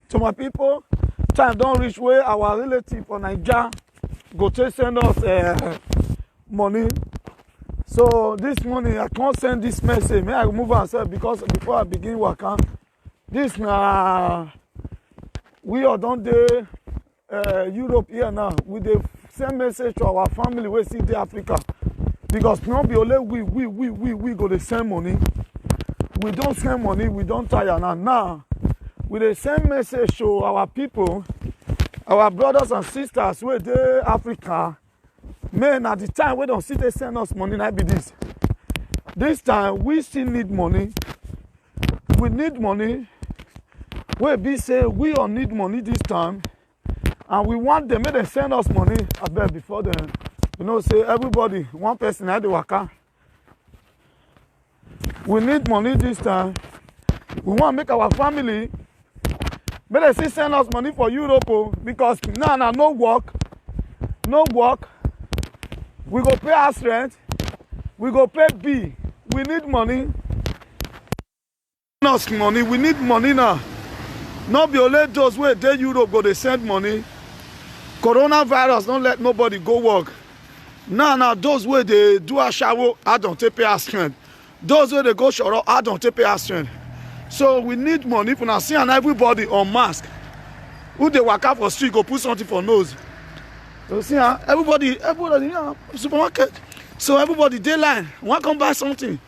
to my people, time don't reach where our relative for Nigeria go to send us money. So this morning I can't send this message. May I remove myself because before I begin working, this we are done the Europe here now. We dey send message to our family we see the Africa because not be only we go to send money. We don't send money. We don't tire now. We dey send message to our people, our brothers and sisters wey dey Africa. Man, at the time we don't see they send us money, like be this. This time we still need money. We need money. We be say we all need money this time, and we want them make them send us money. I bet before then, you know, say everybody, one person had the waka. We need money this time. We want to make our family. But they still send us money for Europe because now no work. We go pay house rent. We go pay bill. We need money. We need money now. Not be only those where they Europe go they send money. Coronavirus don't let nobody go work. Now those where they do a shower, I don't take pay house rent. Those where they go shower, I don't take pay house rent. So we need money for now. See and everybody on mask. Who they walk out for street go put something for nose. You see everybody supermarket. So everybody they line. Want come buy something.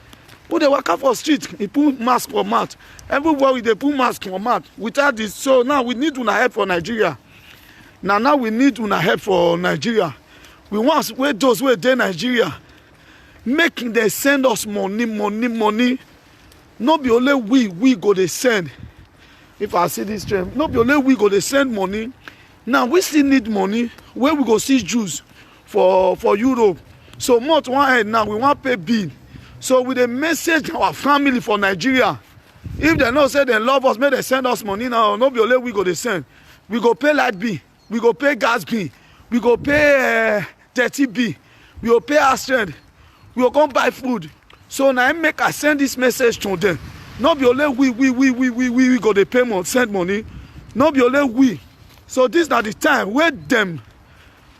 Who they walk out for street, he put mask for mouth. Everywhere they put mask for mouth. Without this, so now we need una help for Nigeria. Now we need una help for Nigeria. We want where those where they Nigeria making they send us money. Not be only we go they send. If I see this trend, not be only we go they send money. Now we still need money. Where we go see Jews for Europe. So month one head now we want pay bill. So with a message our family for Nigeria. If they know say they love us, may they send us money now. Not be only we go they send. We go pay light bill. We go pay gas bill. We go pay dirty bill. We go pay house rent. We go come buy food. So now I make I send this message to them. Not be only we go the payment, send money. Not be only we. So this is not the time where them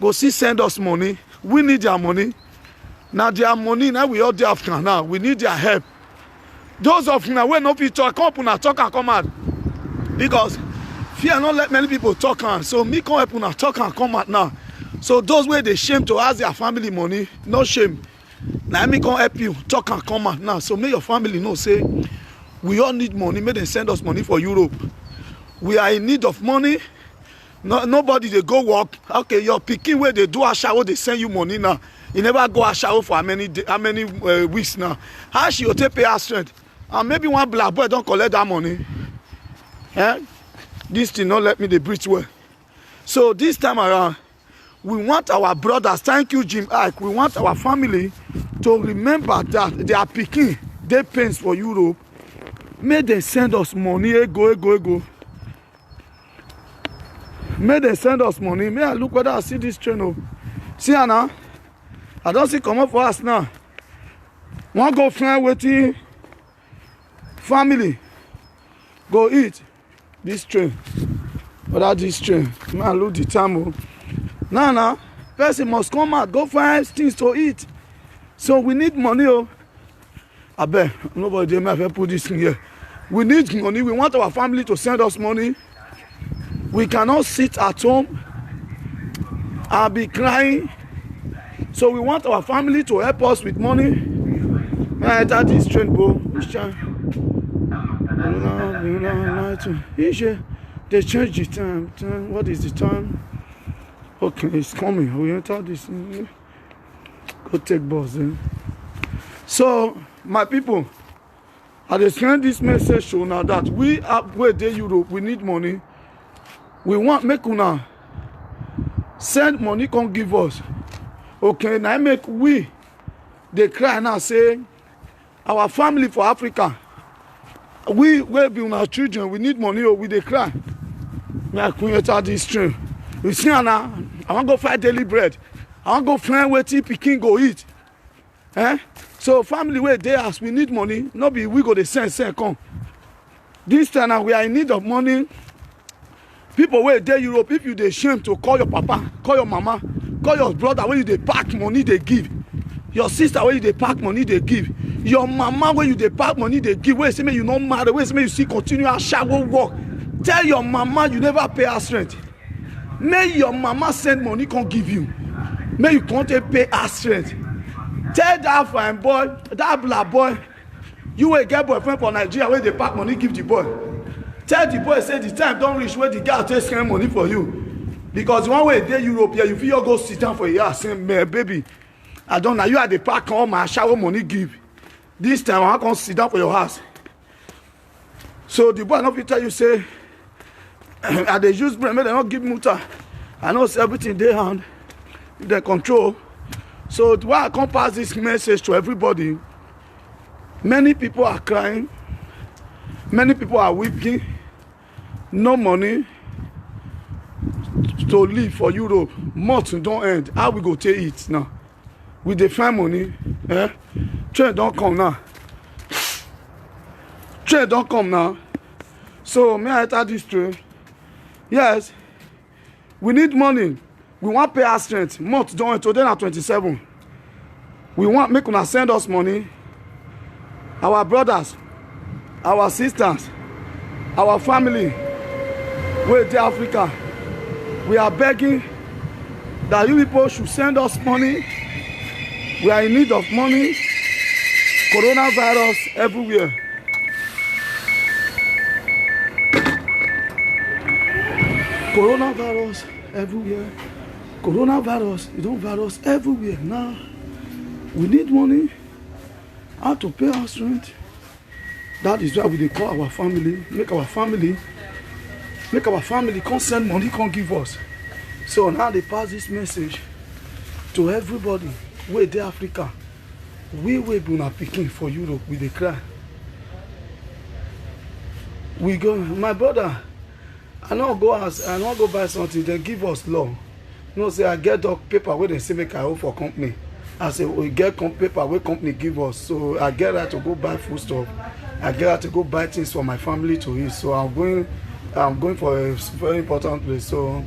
go see send us money. We need their money. Now their money, now we all there after now. We need their help. Those of now when no people talk, come and talk and come out. Because fear not let many people talk on. So me come help and talk and come out now. So those where they shame to ask their family money, no shame. Now me come help you talk and come out now. So make your family know say we all need money. Make them send us money for Europe. We are in need of money. Nobody they go work. Okay, your picking where they do a shower, they send you money now. You never go a shower for how many weeks now. How she will take pay house rent? And maybe one black boy don't collect that money. This thing not let me the breathe well. So this time around, we want our brothers, thank you Jim Ike, we want our family to remember that they are picking their pains for Europe. May they send us money, go. May they send us money. May I look whether I see this channel. See now, I don't see come up for us now. One go find waiting family. Go eat this train. Without this train. May I look the time. Now, person must come out, go find things to eat. So we need money. I bet nobody may have put this in here. We need money. We want our family to send us money. We cannot sit at home and be crying. So we want our family to help us with money. May I enter this train, bro? Which time? They changed the time. What is the time? Okay, it's coming. We enter this. Go take bus then. So, my people, I just send this message to now that we are where they Europe, we need money. We want make una send money, come give us. Okay, now make we they cry now say our family for Africa. We will be our children, we need money or we they cry. Like we enter this train. You see now, I want to go find daily bread. I want to go find where Pikin go eat. So family where they ask, we need money. Not be we go the send come. This time now we are in need of money. People wey dey Europe, if you dey shame to call your papa, call your mama, call your brother wey you dey pack money dey give, your sister wey you dey pack money dey give, your mama wey you dey pack money dey give, wey say make you no marry, wey say make you still continue ashawo work, tell your mama you never pay house rent. Make your mama send money come give you, make you come take pay house rent. Tell that fine boy, that black boy, you wey get boyfriend for Nigeria wey dey pack money give the boy. Tell the boy say the time don reach wey the girl take spend money for you, because the one wey dey Europe here, you fit go sit down for your house say, man, baby, I don na you I dey pack all my shower money give. This time I come sit down for your house. So the boy no fit tell you say, I dey use brain, make dem no give muta. I know say everything dey hand, dey control. So why I come pass this message to everybody? Many people are crying, many people are weeping. No money to live for Europe. Month don't end. How we go take it now? We dey find money. Train don't come now. Train don't come now. So may I enter this train? Yes. We need money. We want pay our rent. Month don't end. Today na 27. We want make una send us money. Our brothers, our sisters, our family, wey dey Africa, we are begging that you people should send us money. We are in need of money. Coronavirus everywhere. Coronavirus everywhere. Coronavirus, you don't virus everywhere now. We need money. How to pay our rent? That is why we dey call our family, make our family come send money, come give us. So now they pass this message to everybody wey dey Africa. We wey be una pikin for Europe, we dey cry. We go, my brother, I no go buy something, they give us law. You know, say I get dog paper where they say make I owe for company. I say we get paper where company give us, so I get right to go buy food stuff. I get right to go buy things for my family to eat. So I'm going for a very important place. So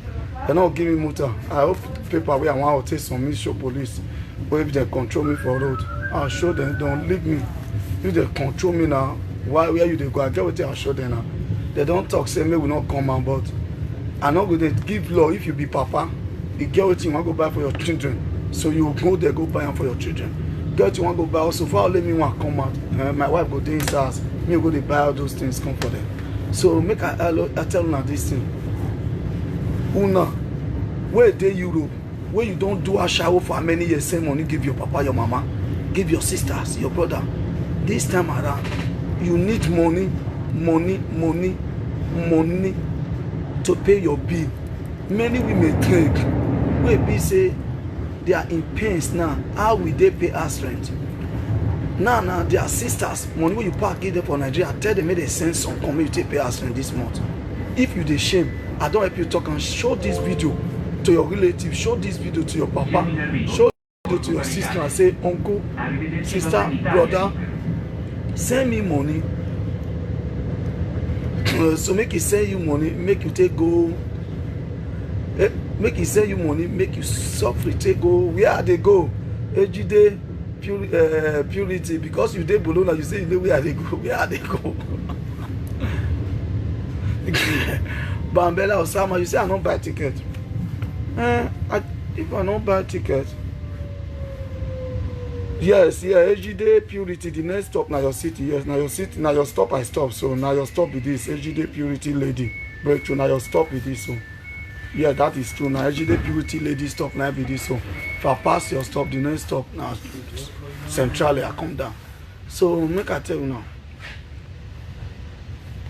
they're not giving me muta. I hope paper where I want to take some show police. But if they control me for road, I'll show them. Don't leave me. If they control me now, where you they go? I get what I'll show them now. They don't talk, say me will not come out, but I know they give law. If you be papa, you get what you want to go buy for your children. So you go there, go buy them for your children. Get what you want to go buy. Also, for let me want to come out. My wife go there in house. Me go to buy all those things, come for them. So make I tell una this thing. Una, where dey Europe, where you don't do a shower for many years, send money, give your papa, your mama, give your sisters, your brother. This time around, you need money to pay your bill. Many women think, wey be say they are in pains now. How will they pay us rent? Now their sisters, money when you pack give them for Nigeria, tell them make they send some come you take pay us rent this month. If you dey shame, I don't help you talk and show this video to your relative, show this video to your papa, show this video to your sister and say, uncle, sister, brother, send me money. So make he send you money, make you take go. Make he send you money, make you suffer, take go. Where they go? Ejide purity, because you dey Bologna, you say you know where they go. Where they go? Bambela Osama, you say I don't buy ticket. If I don't buy ticket, yes, Ejide purity. The next stop now your city. Yes, now your city, now your stop I stop. So now your stop with this Ejide purity lady breakthrough. Now your stop with this one. Yeah, that is true. Now Ejide purity lady stop now be this one. If I pass your stop, the next stop now centrally I come down. So make I tell you now.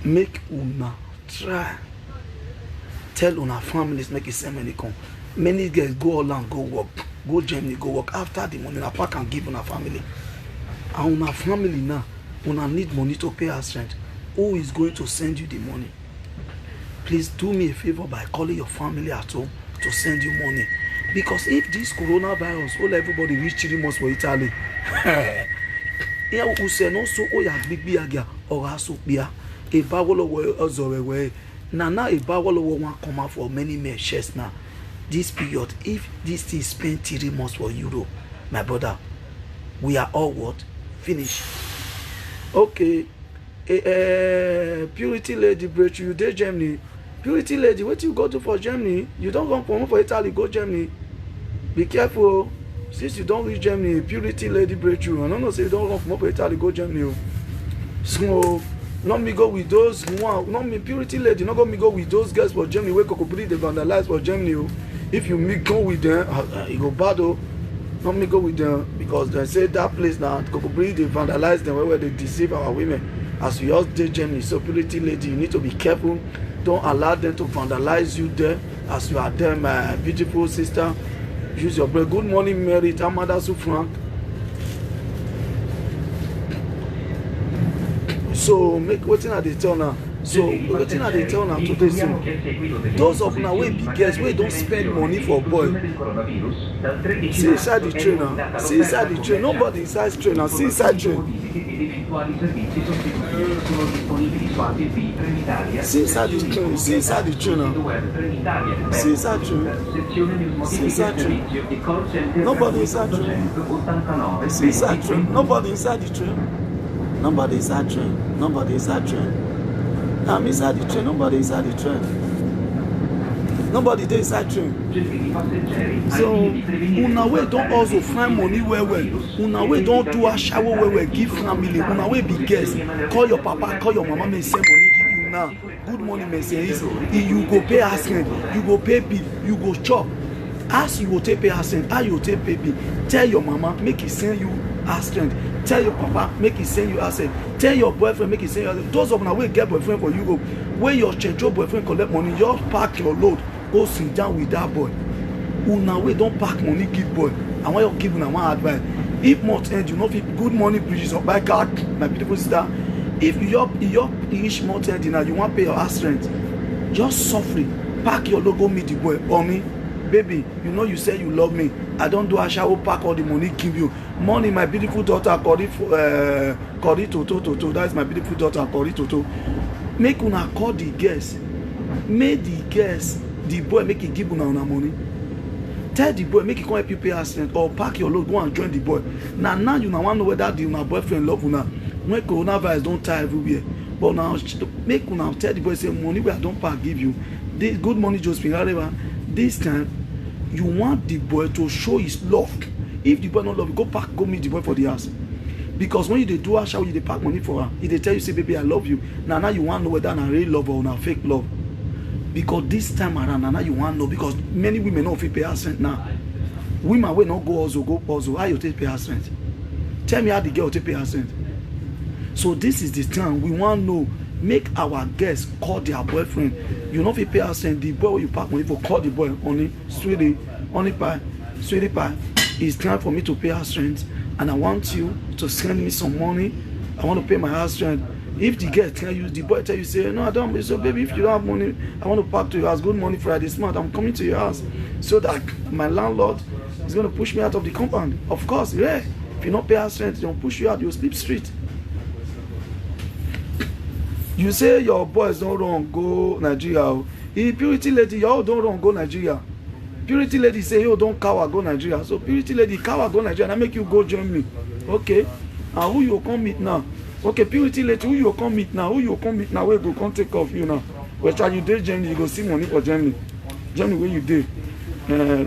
Make una try. Tell una families make it send money come. Many guys go all and go work. Go Germany, go work. After the money, una pack and give una family. And una family now, una need money to pay us rent. Who is going to send you the money? Please do me a favor by calling your family at home to send you money. Because if this coronavirus, all everybody reach 3 months for Italy, here we say no so oya big biaga or aso bia. If I will away now a bawolo won't come out for many men chest now. This period, if this thing spend 3 months for Europe, my brother, we are all what? Finish. Okay. Purity lady breakthrough, you did Germany. Purity lady, what you go to for Germany? You don't go for Italy, go Germany. Be careful. Since you don't reach Germany, purity lady breakthrough. I don't know, say you don't run from for Italy, go Germany. So, not me go with those who want, not me purity lady, not go me go with those guys for Germany, where could they vandalize for Germany. If you me go with them, it go bad. Not me go with them because they say that place now, Kokobri, they vandalize them where they deceive our women. As we all did Germany, so purity lady, you need to be careful. Don't allow them to vandalize you there. As you are there, my beautiful sister, use your bread. Good morning, Mary, Tamada Frank. So make waiting at the turn now. So waiting at the turn now today. So those of now we big girls we don't spend money for boy. See inside the train now. See inside the train. Nobody inside the train now. See inside train. See inside the train. See inside the train now. See inside train. See inside train. Nobody inside train. See inside train. Nobody inside the train. Nobody inside train. Nobody inside train. I'm inside the train. Nobody inside the train. Nobody dey inside train. So una wey don also find money well well. Una wey don do a shower well well give family. Una wey be guest. Call your papa, call your mama, may send money give you now. Good morning, may say you go pay house rent, you go pay bill, you go chop. As you go take pay house rent, how you go take pay bill? Tell your mama make he send you house rent. Tell your papa make he send you asset. Tell your boyfriend make he send you asset. Those of una wey get boyfriend for Europe, when your chencho boyfriend collect money, just pack your load, go sit down with that boy. Una wey don pack money give boy. I want you give una one advice. If month end you no fit good money bridges or buy car, my beautiful sister. If you reach month end now, you want pay your house rent, just suffer. Pack your load, go meet the boy. Or me, baby, you know you say you love me. I don't do a shower, pack all the money, give you money. My beautiful daughter, Kori Toto. That's my beautiful daughter, Kori Toto. Make una call the guest. Make the guest, the boy, make it give una money. Tell the boy, make it come help you pay house rent or pack your load, go and join the boy. Now you now want to know whether the una boyfriend love una. When coronavirus don't tie everywhere, but now make una tell the boy say money where I don't pack give you. This good money just been however. This time you want the boy to show his love. If the boy not love you, go pack, go meet the boy for the house. Because when you dey do a shower, you dey pack money for her. If they tell you say baby I love you, now you want to know whether na real love or na fake love. Because this time around now you want to know because many women no fit pay house rent now. Women will not go also. How you take pay house rent? Tell me how the girl take pay house rent. So this is the time we want to know. Make our guests call their boyfriend. You know if you pay house rent, the boy you pack money for call the boy only sweetie pie. It's time for me to pay house rent, and I want you to send me some money. I want to pay my house rent. If the girl tell you, the boy tell you, say, no, I don't. So, baby, if you don't have money, I want to pack to your house. Good morning, Friday, smart. I'm coming to your house so that my landlord is going to push me out of the compound. Of course, yeah. If you don't pay house rent, they'll push you out. You'll sleep street. You say your boys don't run go Nigeria. If purity lady, y'all don't run go Nigeria. Purity lady say you don't cower go Nigeria. So purity lady cower go Nigeria and make you go Germany. Okay. And who you come meet now? Okay, purity lady, who you come meet now? Who you come meet now? Where go come take off you now? Which are you dey Germany? You go see money for Germany. Germany where you dey?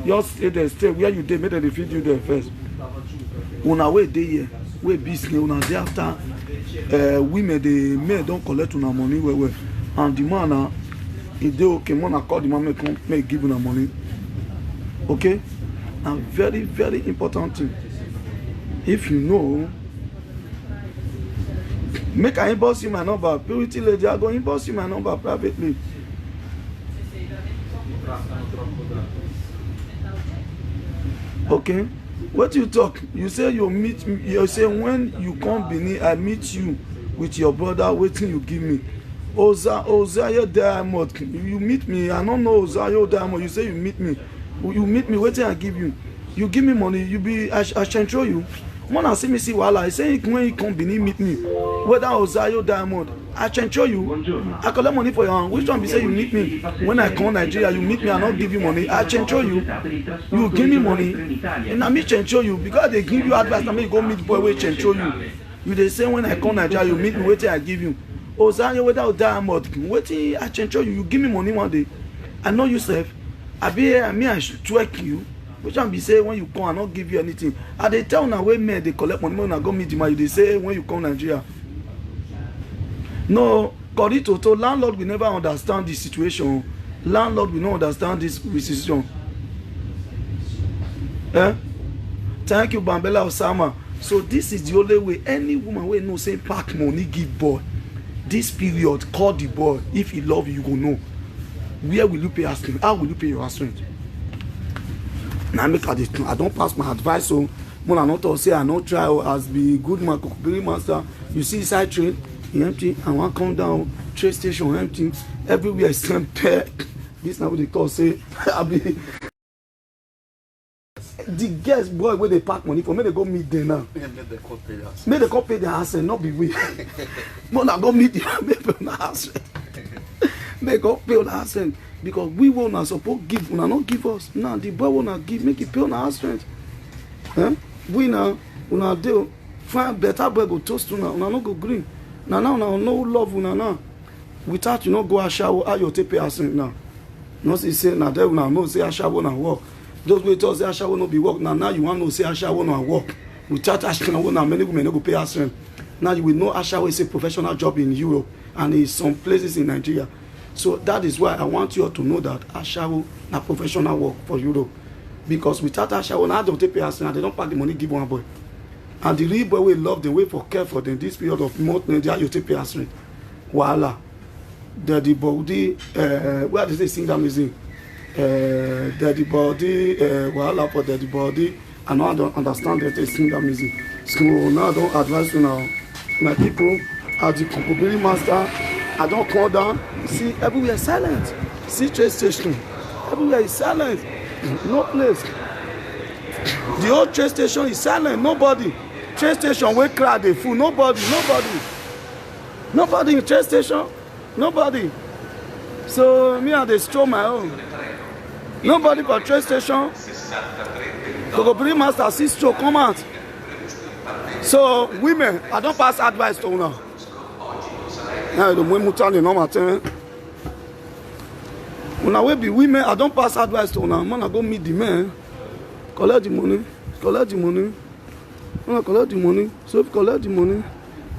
Just stay there, stay where you dey. Make them feed you there first. Una way dey here, way business. Una dey after women, the men don't collect una money well. And the man now, he dey okay. Man, call the man make give una money. Okay, and very very important thing. If you know. Make I inbox you my number. Purity lady, I go inbox you my number privately. Okay? What you talk? You say you meet me. You say when you come Benin, I meet you with your brother. Waiting you give me. Ozayo Diamond. You meet me. I don't know Ozayo Diamond. You say you meet me. You meet me. Waiting I give you. You give me money. You be. I control you. When I see me see wahala, I say when you come Benin meet me, whether Ozayo Diamond, I change you. I collect money for your hand. Which one be say you meet me? When I come Nigeria, you meet me, I not give you money. I change you. You give me money, and I me change you because they give you advice. I mean, you go meet boy, we change you. You they say when I come Nigeria, you meet me, wait till I give you. Ozayo without Diamond, wait till I change you. You give me money one day. I know yourself. I be here, me I should twerk you. Which one be say when you come, I not give you anything. And they tell now when men they collect money when I go meet you, they say when you come Nigeria. No, Corito, to landlord will never understand this situation. Landlord will not understand this decision. Eh? Thank you, Bambela Osama. So this is the only way any woman will know say pack money give boy. This period, call the boy. If he love you, you go know. Where will you pay us rent? How will you pay your house rent? Now make I don't pass my advice. So when I not say I not try as be good man, very master. You see side train. Empty, and one come down, train station empty, everywhere is empty. This now what they call say, I be the guest boy where they pack money for me, they go meet them now. May they come pay their house and not be we. But I go meet the people in the house. May go pay on the house because we will not suppose give, we not give us. Now the boy will not give, make it pay on the house rent. We now, we not do find better boy go toast to now, we not go green. Now, no love now. Without you not go a shower, how you take pay us now. No say now there now no say a shower na work. Those way to say a shower no be work. Now you want to say a shower na work. Without a shower now many women no go pay us rent. Now you will know a shower is a professional job in Europe and in some places in Nigeria. So that is why I want you all to know that a shower na professional work for Europe. Because without a shower now don't take pay us rent. They don't pack the money give one boy. And the real boy will love them, wait for care for them this period of month, you take pay us rent. Voila. Daddy body, where did they sing that music? Daddy body, voila for daddy body. And now I don't understand that they sing that music. So now I don't advise you now. My people, as the Kokobiri master, I don't come down. See, everywhere is silent. See, train station. Everywhere is silent. No place. The whole train station is silent. Nobody. Train station where crowd dey full. Nobody in train station. Nobody. So me and they stroll my own. Nobody for train station. Kokobiri master see stroke come out. So women, I don't pass advice to una. Now the women mutan the normal thing. Una wey be women, I don't pass advice to una. Man, I go meet the men. Collect the money. Collect the money. When I collect the money, so if you collect the money,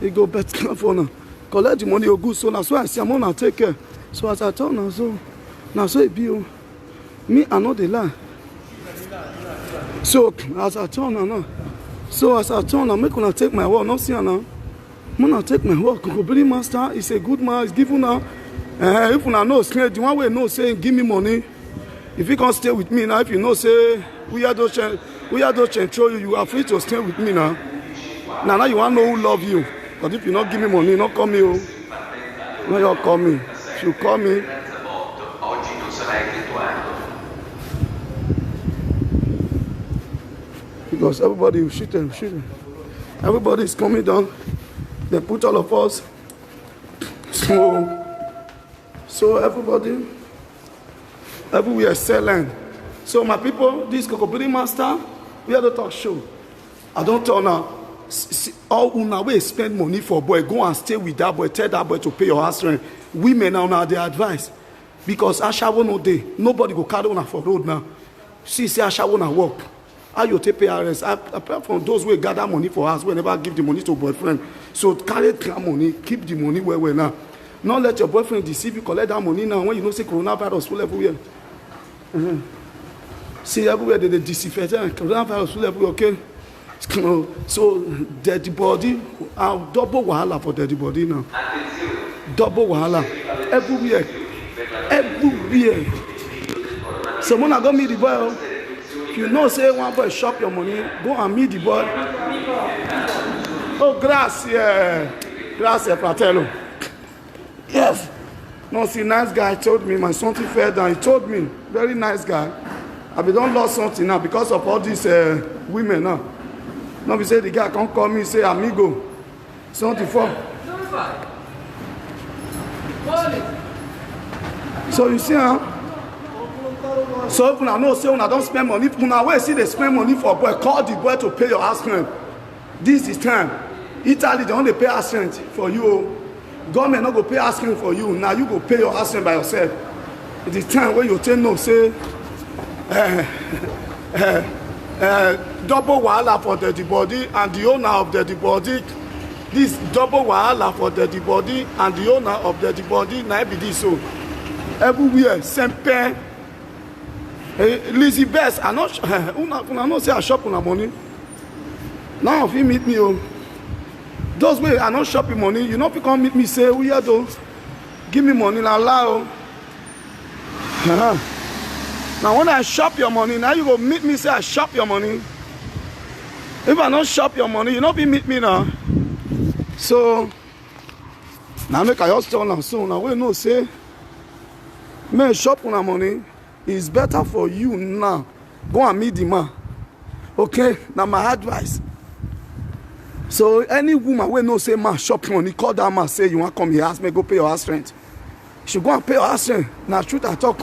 you go better for now. Collect the money, you good. So that's why I say I'm gonna take care. So as I tell now, so it be me, I know the lie. So as I tell now, so as I tell now, make una take my word. Not see now. I'm gonna take my word. Kokobiri master is a good man. He's giving now. If una know, the one way know say give me money. If you can't stay with me now, if you know say we are those control you, you are free to stay with me now. Now you want to know who love you. But if you not give me money, not call me. Oh. No, you call me. If you call me. Because everybody is shooting. Everybody is coming down. They put all of us. So everybody, everywhere is selling. So my people, this Kokobiri master, we are the talk show. I don't tell now. All una way spend money for boy, go and stay with that boy, tell that boy to pay your house rent. Women now their advice. Because Ashawo no day, nobody go carry una for road now. See, say Ashawo na work. How you take pay RS? Apart from those who gather money for us, we never give the money to boyfriend. So carry that money, keep the money where we now. Not let your boyfriend deceive you, collect that money now when you know say coronavirus full everywhere. See everywhere they disinfect coronavirus full everywhere, okay? So dirty body, double wahala for dirty body now. Double wahala everywhere. So when I go meet the boy, if you know say one boy shop your money, go and meet the boy. Oh, grazie fratello. Yes. No, see, nice guy told me my something fell down. He told me, very nice guy. I don't lost something now because of all these women now. No be say the guy can't call me say amigo 74. So you see, huh? So if una know say una don't spend money, una wey see they spend money for boy, call the boy to pay your house rent. This is time. Italy they only pay house rent for you. Government not go pay house rent for you. Now you go pay your house rent by yourself. It is time when you tell no say double wahala for the body and the owner of the body. This double wahala for the body and the owner of the body. Now be this so. Everywhere, sempe. Lizzie Best, I not una no say I shop una money. Now if you meet me, oh, those way I not shopping money. You know, if you come meet me, say we are though. Give me money now, allow. Now when I shop your money, now you go meet me say I shop your money. If I not shop your money, you know, if you meet me now. So now make I just tell now so now we know say. Man, shop una money is better for you now. Go and meet the man. Okay, now my advice. So any woman wey know say man shop money, call that man say you want come here, ask me go pay your house rent. You should go and pay your house rent. Now truth I talk,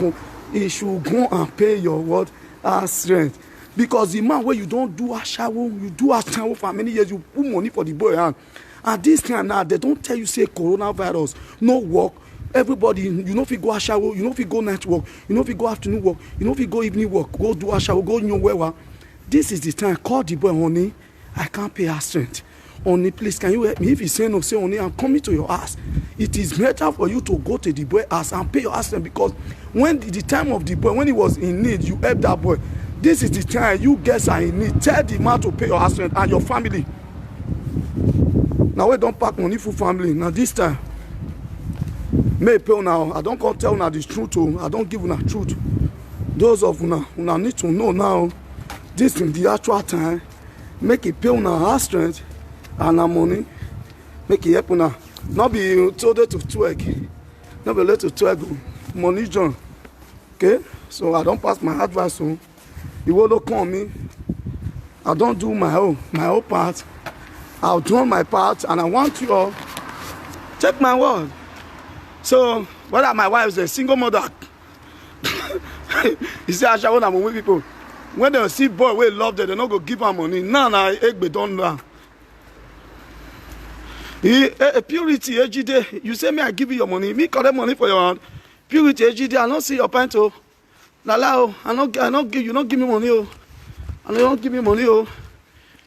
you should go and pay your what house rent. Because the man where you don't do a shower, you do a shower for many years, you put money for the boy hand. And this time now they don't tell you say coronavirus, no work. Everybody, you know if you go a shower, you know if you go night work, you know if you go afternoon work, you know if you go evening work, go do a shower, go nowhere. This is the time. Call the boy, honey. I can't pay house rent. Honey, please, can you help me? If you say no, say honey, I'm coming to your house. It is better for you to go to the boy house and pay your house rent because when the time of the boy, when he was in need, you help that boy. This is the time you guys are in need. Tell the man to pay your house rent and your family. Now we don't pack money for family. Now this time. May pay now. I don't come tell una the truth. I don't give una truth. Those of una need to know now. This is the actual time. Make it pay una house rent and our money. Make it help una. Not be told to twig. Not be let to twig. Money John. Okay. So I don't pass my advice. So you will look on me. I don't do my own part. I'll do my part, and I want you all. Check my word. So, whether my wife is a single mother, you see, I shall want with people. When they see boy, we love them, they not go give her money. No, egg don't know. Purity, AGD, you say me, I give you your money. Me collect money for your hand. Purity, AGD, I don't see your pint. Oh, Lala, I not give you, not give me money. Oh, and you don't give me money. Oh,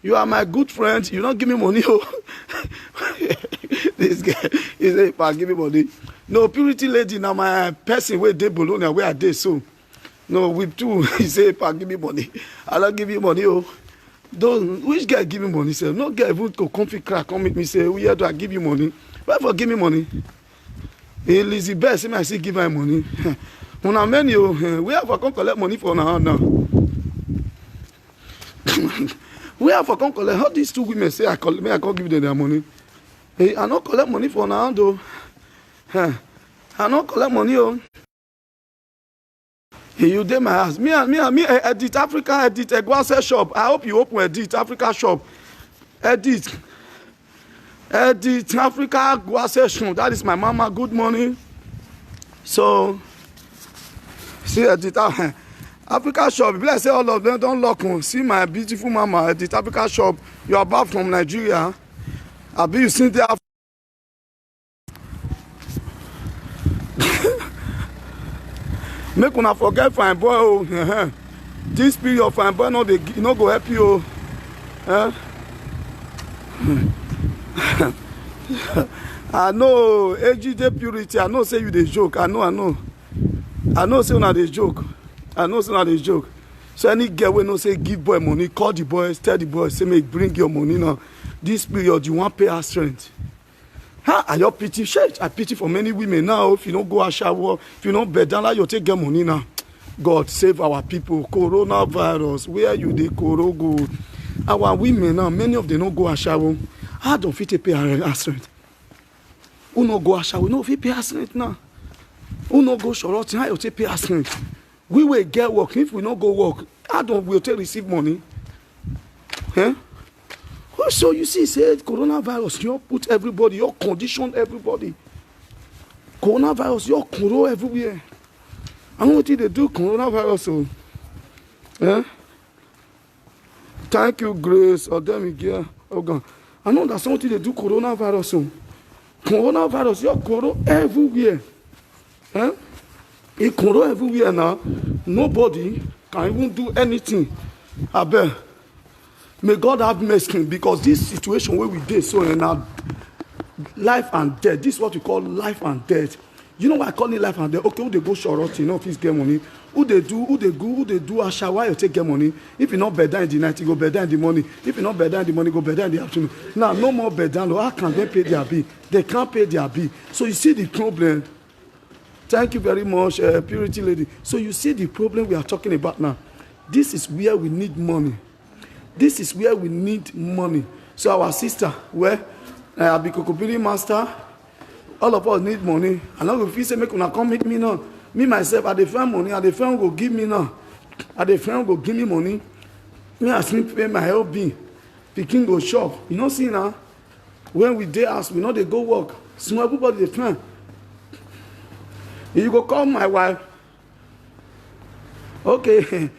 you are my good friend. You don't give me money. Oh, this guy, he say, if I give me money. No, Purity lady, now my person where they Bologna, where I did so. No, with two, he say, if I give me money, I don't give you money. Oh, those which guy give me money? Say, no guy even go comfy crack, come meet me, say, where do I give you money? Why for give me money? Hey, Lizzie Best, I say, give her money. When I mean you, we have to come collect money for now. We have to come collect. How these two women say, I can't give them their money? Hey, I don't collect money for now, though. I don't collect money. Oh. Hey, you did my house. Me, Edit Africa, Edit Eguase shop. I hope you open Edit Africa shop. Edit Africa Eguase shop. That is my mama. Good morning. So, see Edit Africa shop. If I say all of them don't lock on. See my beautiful mama. Edit Africa shop. You are back from Nigeria. I'll be you seen there. Make una forget fine boy. Oh, this period fine boy no dey no go help you. I know AGD Purity. I know say you dey joke. I know say una dey joke. So any girl wey no say give boy money, call the boys, tell the boys, say make bring your money now. This period you want pay house rent. I your pity shit. I pity for many women now. If you don't go a shower, if you don't bed down, like you take your money now. God save our people. Coronavirus, where you dey Coro go? Our women now, many of them don't go a shower. How don't fit pay house rent? Who no go a shower? No fit pay house rent now. Who no go short? How you take pay house rent? We will get work. If we not go work, how don't we take receive money? So you see, say coronavirus, you put everybody, you condition everybody. Coronavirus, you control everywhere. I know what they do, coronavirus. So, yeah. Thank you, Grace. Or them again. Oh God. I know that's something they do, coronavirus. So, coronavirus, you control everywhere. Eh? It control everywhere now. Nobody can even do anything. I bet. May God have mercy, because this situation where we did so in our life and death, this is what we call life and death. You know why I call it life and death? Okay, who they go short, you know, if he's get money. Who they do asha, why you take get money? If you not better in the night, you go better in the morning. If you not better in the morning, go better in the afternoon. Now, no more better. How can they pay their bill? They can't pay their bill. So you see the problem. Thank you very much, Purity Lady. So you see the problem we are talking about now. This is where we need money. This is where we need money. So our sister, where I be Kokobiri master, all of us need money. And now if you say, make una come meet me now. Me myself, I dey find money, I dey find go give me now. I dey find go give me money. Me as me pay my help bill. Pikin go shop. You know see now, when we dey house, we know they go work. Small everybody dey find. You go call my wife. Okay.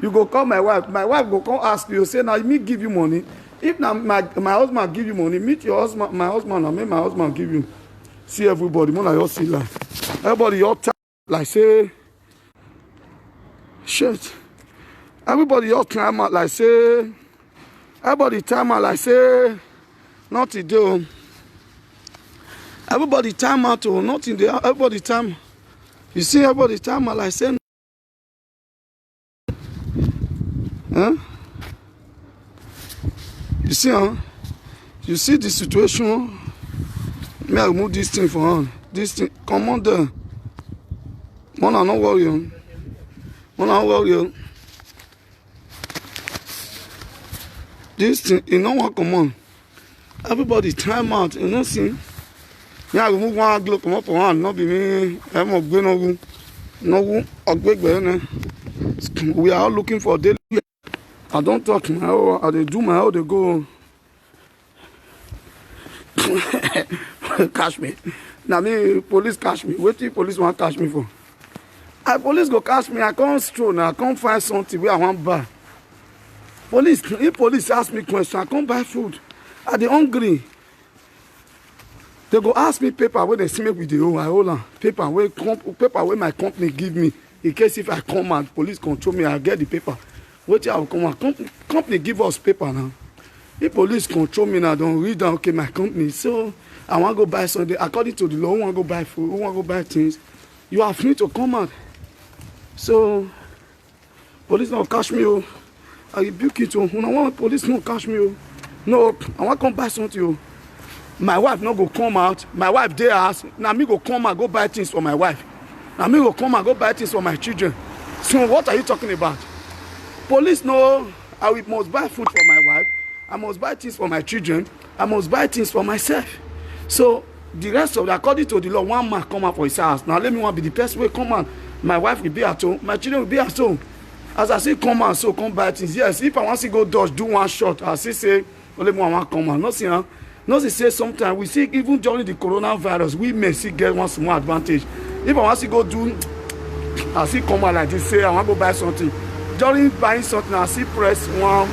You go call my wife go come ask you, say now me give you money. If now my husband give you money, meet your husband, my husband, and make my husband give you. See everybody, more like you see like everybody your time like say shit. Everybody your time out like say everybody time out like say nothing do. Everybody time out to nothing there. Everybody time. You see everybody time out like say. Huh? You see, huh? You see the situation. May I remove this thing for her? This thing, come on there. Mona, no worry. Mona, no worry. This thing, you know what? Come on. Everybody, time out. You know, see. May I remove one glove come up for her? Not be me. I'm not going no. We are all looking for daily. I don't talk my own, I do my own, they go catch me. Now me, police catch me. What the police want catch me for? Police go catch me, I can't stroll now, I can't find something where I want to buy. If police ask me question, I can't buy food. I dey hungry. They go ask me paper where they see me with the I hold on. Paper where my company give me. In case if I come and police control me, I get the paper. What I will come out. Company give us paper now. If police control me now, don't read down, okay, my company. So I want to go buy something. According to the law, who want to go buy food, who want to go buy things, you are free to come out. So police don't catch me. Oh. I rebuke it. Oh. When I want police not catch me. Oh. No, I want to come buy something. Oh. My wife not go come out. My wife they ask. Now me go come and go buy things for my wife. Now me go come and go buy things for my children. So what are you talking about? Police know I must buy food for my wife. I must buy things for my children. I must buy things for myself. So the rest of it, according to the law, one man come out for his house. Now let me want to be the person way come out. My wife will be at home. My children will be at home. As I say come out, so come buy things. Yes, if I want to go Dutch, do one shot. I say only one want come out. No see, huh? No say sometimes we see even during the coronavirus, we may see get one small advantage. If I want to go do, I see come out like this. Say I want to go buy something. During buying something, I see press one.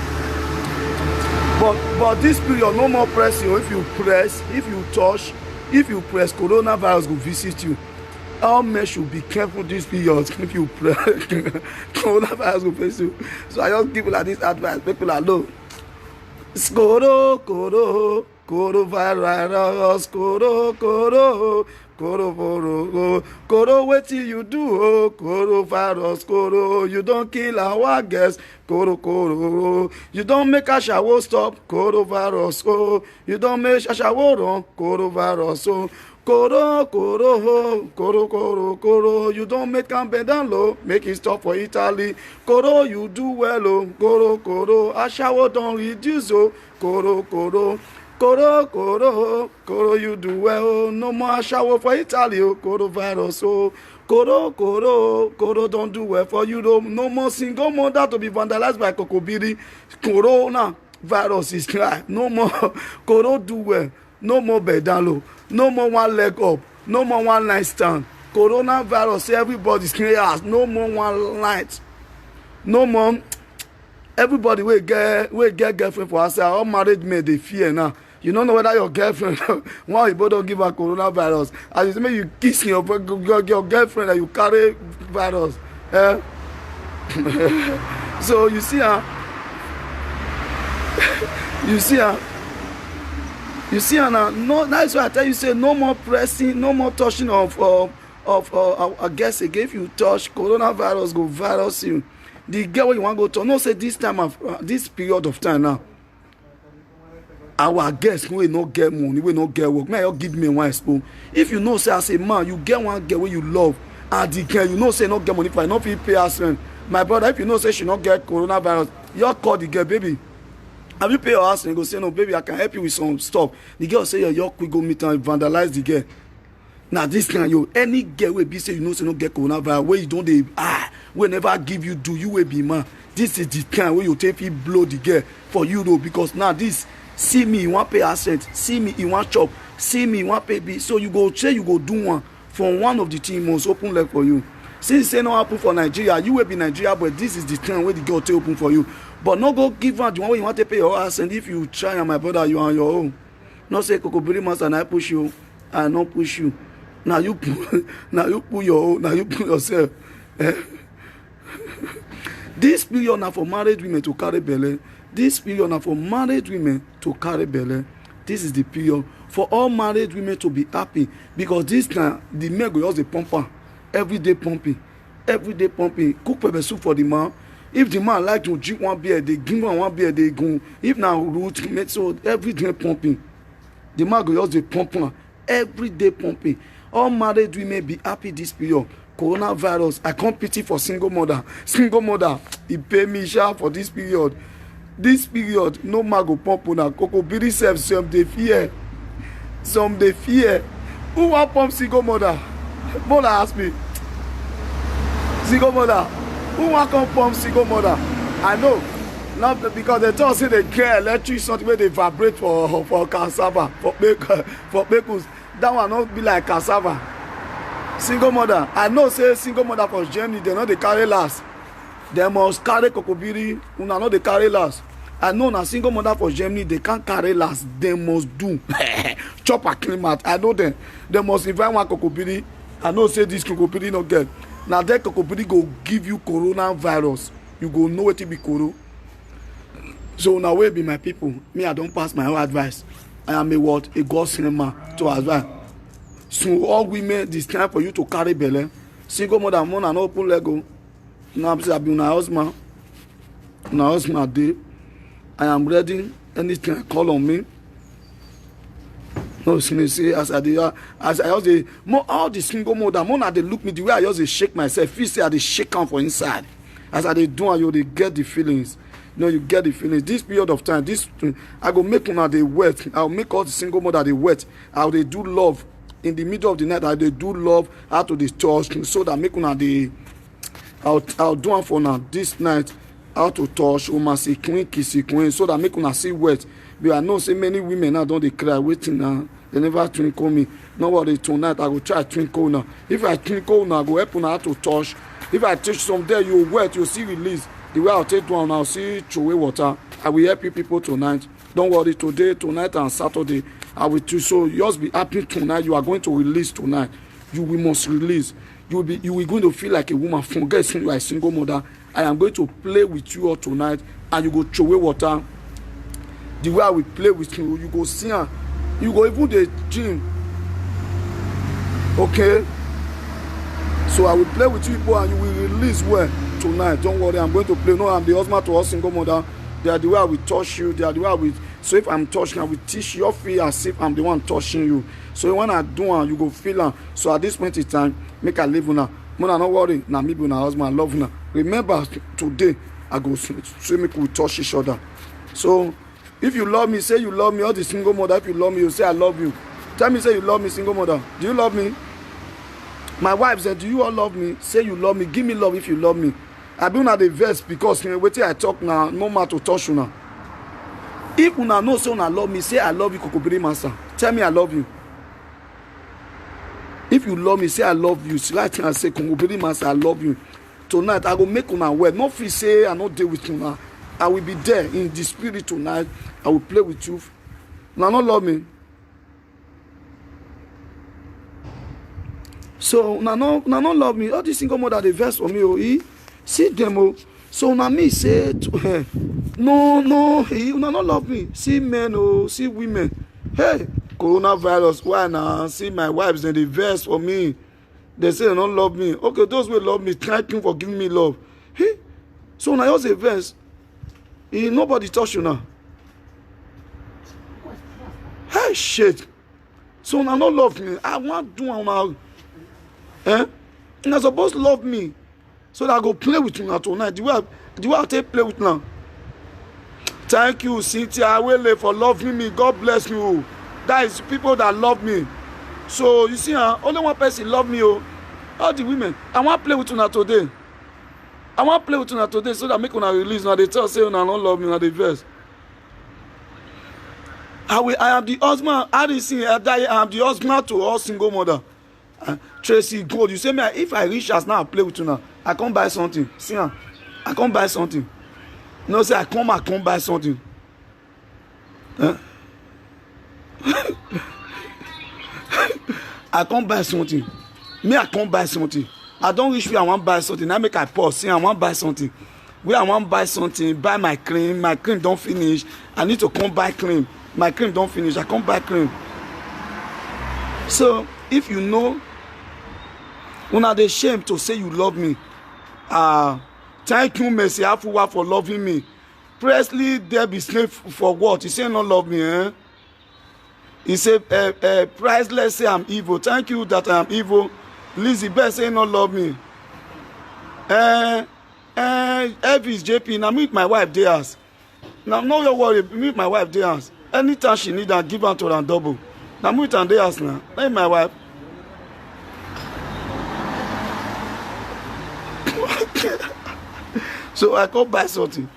But this period, no more pressing. If you press, if you touch, if you press, coronavirus will visit you. All men should be careful this period. If you press, coronavirus will visit you. So I just give like this advice. People are low. Coronavirus, Koro, wetin you do, oh, coronavirus, Koro, you don't kill our guests, Koro, you don't make Ashawo stop, coronavirus, oh, you don't make Ashawo run, coronavirus, oh, Koro, you don't make am bend down low, make it stop for Italy, Koro, you do well, oh, Koro, Ashawo don't reduce, oh, Koro, you do well, no more shower for Italy, oh, coronavirus, oh, Koro, don't do well for you, no more single mother to be vandalized by Kokobiri, Corona, virus is cry. No more Koro do well. No more bedalo. No more one leg up. No more one night stand. Coronavirus, everybody's chaos. No more one night. No more. Everybody will get girlfriend for us. All married men they fear now. You don't know whether your girlfriend why you both don't give her coronavirus. As you say, you kiss your girlfriend and you carry virus. So you see you see now. No, that's why I tell you say no more pressing, no more touching of I guess again if you touch coronavirus go virus you. The girl you want to go to no say this time of this period of time now. Our guests will not get money, will not get work. May you give me one spoon. If you know say as a man, you get one girl where you love, and the girl you know say not get money for not pay us rent. My brother, if you know say she not get coronavirus, you call the girl, baby. Have you pay your house and go say no, baby, I can help you with some stuff. The girl say you quick go meet and vandalize the girl. Now this kind you any girl will be say you know say no get coronavirus where you don't they will never give you do you will be man. This is the kind where you take it blow the girl for you though because now this see me you want pay asset, see me you want chop, see me you want pay bill. So you go say you go do one from one of the team must open leg for you. Since say no happen for Nigeria, you will be Nigeria, but this is the time where the girl take open for you. But no go give her the one where you want to pay your ass and if you try and my brother you are on your own. No say Kokobiri master and I push you, I not push you. Now you put your own, now you put yourself. This period now for married women to carry belly. This period now for married women to carry belly. This is the period for all married women to be happy because this time the men go use the pumper everyday pumping, cook pepper soup for the man. If the man like to drink one beer, they give one beer, they go. If now root make so everyday pumping, the man go use the pumper everyday pumping. All married women be happy this period. Coronavirus, I can't pity for single mother. Single mother, he pay me sharp for this period. This period, no man go pump on a Kokobiri self, some they fear. Some they fear. Who want pump single mother? Mother ask me. Single mother. Who want come pump single mother? I know. Not because they just say they get electric something where they vibrate for cassava, for bakers. That one not be like cassava. Single mother. I know say single mother for Germany, they know they carry last. They must carry Kokobiri, una know they carry last. I know na single mother for Germany, they can't carry last. They must do. Chop a clean mat. I know them. They must invite one Kokobiri. I know say this Kokobiri not get. Now that Kokobiri go give you coronavirus. You go know what it be Koro. So now where be my people? Me, I don't pass my own advice. I am a what? A God cinema to advise. So all women, this time for you to carry belly. Single mother, man, and open Lego. Now I'm saying, my husband. My husband day. I am ready. Anything call on me. No, say as I just all the single mother, man, they look me the way I just shake myself. Feel say I they shake on for inside. As I they do, you they get the feelings. You get the feelings. This period of time, I go make una they wet. I'll make all the single mother they wet. How they do love in the middle of the night. How they do love out to the church so that make una they. I'll do one for now this night. How to touch, see queen, kissy queen, so that make una see wet. But I know say many women now don't they cry waiting now. They never twinkle me. No worry tonight I go try twinkle now. If I twinkle now, I go help una how to touch. If I touch some there, you wet, you see release. The way I'll take one, I'll see throw away water. I will help you people tonight. Don't worry, today, tonight, and Saturday, I will too. So yours be happy tonight. You are going to release tonight. We must release. You will going to feel like a woman. Forget you are a single mother. I am going to play with you all tonight, and you go throw away water. The way I will play with you, you go see her. You go even the gym. Okay? So I will play with you people and you will release well tonight. Don't worry, I'm going to play. No, I'm the husband to all single mother. They are the way I will touch you. They are the way I will. So if I'm touching, I will teach your feel as if I'm the one touching you. So when I do it, you go feel it. So at this point in time, make a live now. Mona, not worry. Now me be my husband, I love you. Remember today, I go so make we touch each other. So if you love me, say you love me. All the single mother, if you love me, you say I love you. Tell me, say you love me, single mother. Do you love me? My wife said, do you all love me? Say you love me. Give me love if you love me. I been at the verse because wetin I talk now, no matter to touch you now. If una know say una love me, say I love you, Kokobiri Master. Tell me I love you. If you love me, say I love you. Right now, say Kokobiri Master, I love you. Tonight, I will make una well. No feel say I no deal with you now. I will be there in the spirit tonight. I will play with you. Una no love me. So una no love me. All these single mother they verse for me. Oh, see them. Oh. So una me say no, una no love me. See men, oh, see women. Hey, coronavirus. Why now? See my wives and they verse for me. They say they don't love me. Okay, those who love me, thank you for giving me love. Hey, so now use a verse. Nobody touch you now. Hey, shit. So now not love me. I want to do now. You're supposed to love me. So that I go play with you now tonight. Do you have to play with now? Thank you, Cynthia Awele, for loving me. God bless you. That is people that love me. So you see, only one person love me. Oh, all the women. I want to play with you now today. I want to play with you now today so that make una release. Now they tell say una don't love me. Now they verse. I am the husband. I am the husband to all single mother. Tracy Gold, you say me if I reach as now I play with you now. I come buy something. See, I come buy something. No, say I come buy something. I come buy something. Me, I come buy something. I don't reach where I want buy something. I make I pause. See, I want buy something. Where I want buy something, buy my cream. My cream don't finish. I need to come buy cream. My cream don't finish. I come buy cream. So, if you know, una dey shame to say you love me. Thank you, Mercy Afuwa, for loving me. Presley Debbie slave for what? He say no love me, eh? He say priceless say I'm evil. Thank you that I am evil. Lizzie Best say no love me. Elvis JP, now meet my wife theirs. Now no your worry, meet my wife theirs. Anytime she need and give her to her double. Now meet and theirs now. Hey my wife. So I come buy something.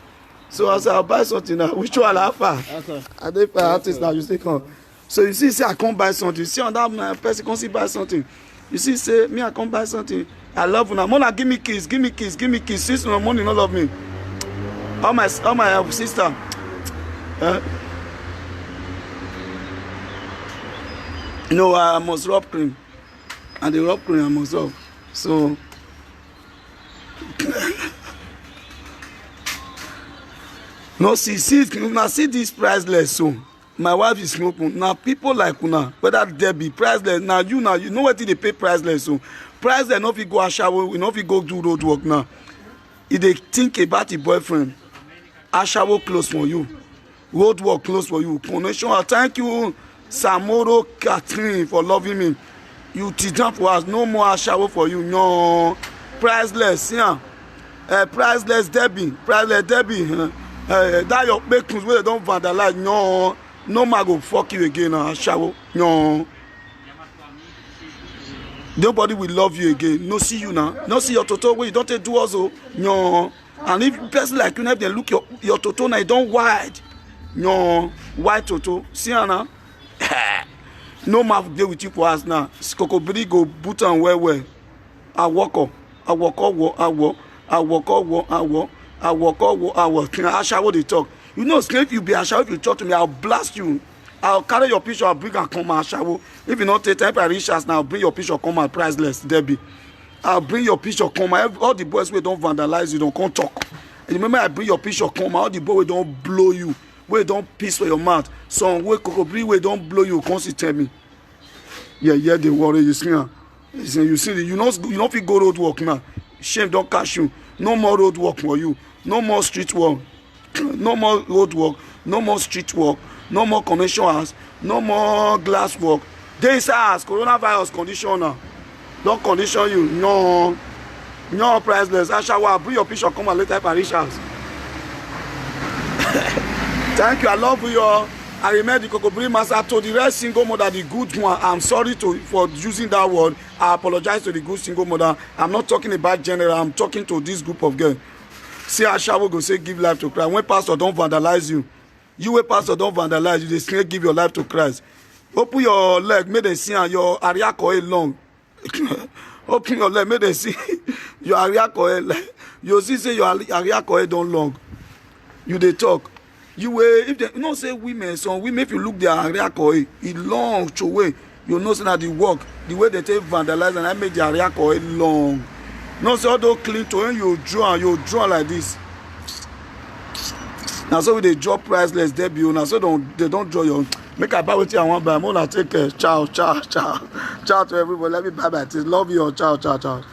So I say I'll buy something now. Which one I offer? Okay. I dey pay artist now. You say come. So you see, say I come buy something. You see on that person come see buy something. You see, say me I come buy something. I love una. Mona give me kiss, give me kiss, give me kiss. Since no money no love me. All my sister. No, I must rub cream. And the rub cream I must rub. So no, see this priceless. So my wife is smoking. Now people like una, whether they be priceless. Now you know what they pay priceless. So priceless, not if you go a shower, you know if you go do road work now. If they think about your boyfriend, a shower close for you, road work close for you. Connection. Thank you, Samoro Catherine, for loving me. You did not for us. No more a shower for you. No priceless. Yeah. Priceless Debbie. Priceless Debbie. That your bacons where they don't vandalize. No man go fuck you again. Shower. No. Nobody will love you again. No see you now. No see your toto where you don't do also. No. And if person like you have they look your toto now, you don't wide. No. White toto. See now. No man deal with you for us now. Kokobiri go boot and well. I walk up. I shower they talk. You know, if you be a shower, if you talk to me, I'll blast you. I'll carry your picture, I'll bring and come and shower. If you not take time, I reach us now, I'll bring your picture, come and priceless, Debbie. I'll bring your picture, come and all the boys who don't vandalize you, don't come talk. And remember, I bring your picture, come and all the boys who don't blow you, where don't piss for your mouth. Some way Kokobiri where don't blow you, come see tell me. Yeah, they worry, you see. You see, you know if you go road work now. Shame don't catch you. No more road work for you. No more street work. No more road work. No more street work. No more connection house. No more glass work. This house, coronavirus condition now. Don't condition you. No priceless. Ashawa, bring your picture, come and later Paris house. Thank you. I love you all. I remember the Kokobiri Master told the rest single mother, the good one. I'm sorry for using that word. I apologize to the good single mother. I'm not talking about general. I'm talking to this group of girls. See, Asha will go say give life to Christ. When pastor don't vandalize you, You wey pastor don vandalize, you dey still give your life to Christ. Open your leg, make dem see am, your ariakoe long. Open your leg, make dem see your ariakoe. You see say your ariakoe don long. You dey talk. You wey if dem, you know say women, some women, if you look their ariakoe, e long throway. You know say na the work, the way they take vandalize, and I make the ariakoe long. No say all those clean to when you draw like this. Now so we dey draw priceless debut. Now so they don't draw your. Make I buy wetin I want buy. Mona take care. Ciao, ciao, ciao, ciao to everybody. Let me buy my things. Love you all. Ciao, ciao, ciao.